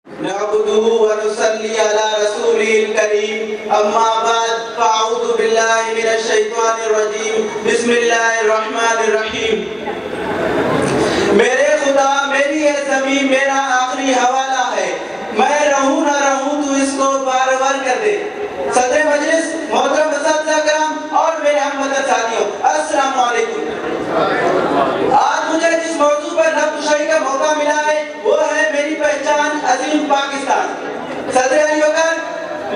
نعبده ونصلي على رسوله الكريم اما بعد فاعوذ بالله من الشیطان الرجیم بسم اللہ الرحمن الرحیم. میرے خدا میری یہ زمین میرا آخری حوالہ ہے، میں رہوں نہ رہوں تو اس کو بارور کر دے. صدر مجلس محترم اساتذہ کرام اور میرے ہم وطن ساتھیوں، السلام علیکم. آج مجھے جس موضوع پر نقد کشائی کا موقع ملا ہے وہ ہے میری پہچان عظیم پاکستان. صدر علی وقار،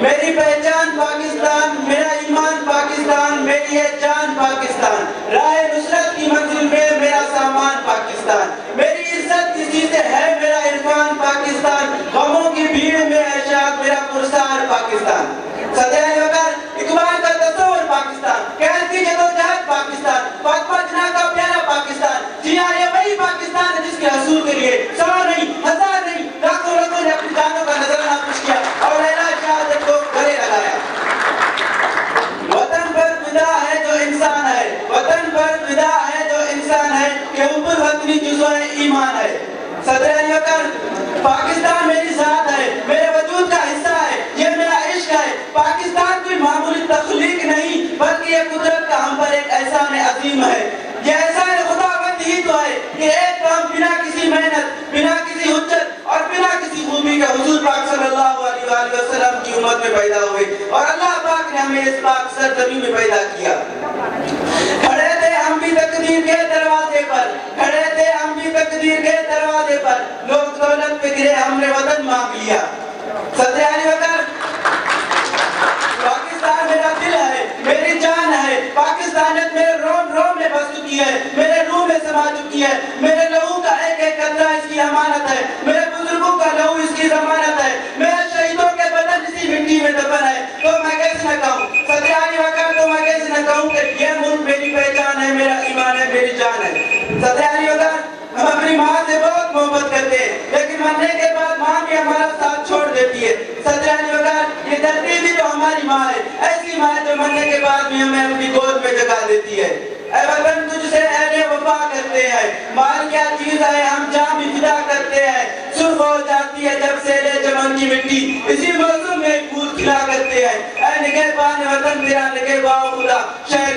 میری پہچان پاکستان، میرا ایمان پاکستان، میری ہے جان پاکستان، راہ نصرت کی منزل میں میرا سامان پاکستان، میری عزت کسی سے ہے میرا عرفان پاکستان، غموں کی بھیڑ میں ہے شاد میرا پرسار پاکستان. صدر علی وقار، اقبال کا تصور پاکستان، قید کی جدوجہد پاکستان، فاطمہ جناح کا پیارا پاکستان. جی ہاں، یہ وہی پاکستان ہے جس کے حصول کے لیے 100 نہیں، 1000 نہیں، لاکھوں لوگوں نے اپنی جانوں کا نذرانہ پیش کیا اور اعلان شہادت کو گلے لگایا. وطن پر فدا ہے جو انسان ہے، وطن پر فدا ہے جو انسان ہے، کہ اوپر وطنی جزو ایمان ہے. صدر علی وقار، پاکستان میری ذات ہے، میرے وجود کا حصہ ہے، یہ میرا عشق ہے. پاکستان کوئی معمولی تخلیق نہیں بلکہ یہ قدرت کا ہم پر ایک احسان عظیم ہے. یہ احسان خداوند ہی تو ہے کہ ایک کام بنا کسی محنت، بنا کسی حجت اور بنا کسی خوبی کے حضور پاک صلی اللہ علیہ وآلہ وسلم کی امت میں پیدا ہوئے اور اللہ پاک نے ہمیں اس پاک سرزمین میں پیدا کیا. کھڑے تھے ہم بھی تقدیر کے دروازے پر، کھڑے تھے ہم بھی تقدیر کے دروازے پر، لوگ دولت پہ گرے ہم نے وطن مانگ لیا. صدر علی وقار، پاکستان میرا دل ہے، میری جان ہے، پاکستانیت میرے روم روم میں بس چکی ہے، میرے روح میں سما چکی ہے، میرے لہو کا ایک ایک قطرہ اس کی امانت ہے، میرے بزرگوں کا لہو اس کی ضمانت ہے، میرے شہیدوں کے بدن اسی مٹی میں دفن ہے. تو میں کیسے نہ کہوں صدر علی وقار، تو میں کیسے نہ کہوں کہ یہ ملک میری پہچان ہے، میرا ایمان ہے، میری جان ہے. صدر علی وقار، ہم اپنی ماں سے بہت محبت کرتے ہیں لیکن مرنے کے بعد ماں بھی ہمارا ساتھ چھوڑ دیتی ہے. صدر علی وقار، یہ دھرتی بھی تو ہماری ماں ہے، ایسی ماں جو مرنے کے بعد بھی ہمیں اپنی گود میں جگہ دیتی ہے. اے وطن، تجھ سے اہل وفا کرتے ہیں، مال کیا چیز ہے ہم جان بھی فدا کرتے ہیں. سرخ ہو جاتی ہے جب سیلے چمن کی مٹی، اسی موسم میں ایک پھول کھلا کرتے ہیں. اے نگہبان وطن تیرا نگہباں خدا، شہر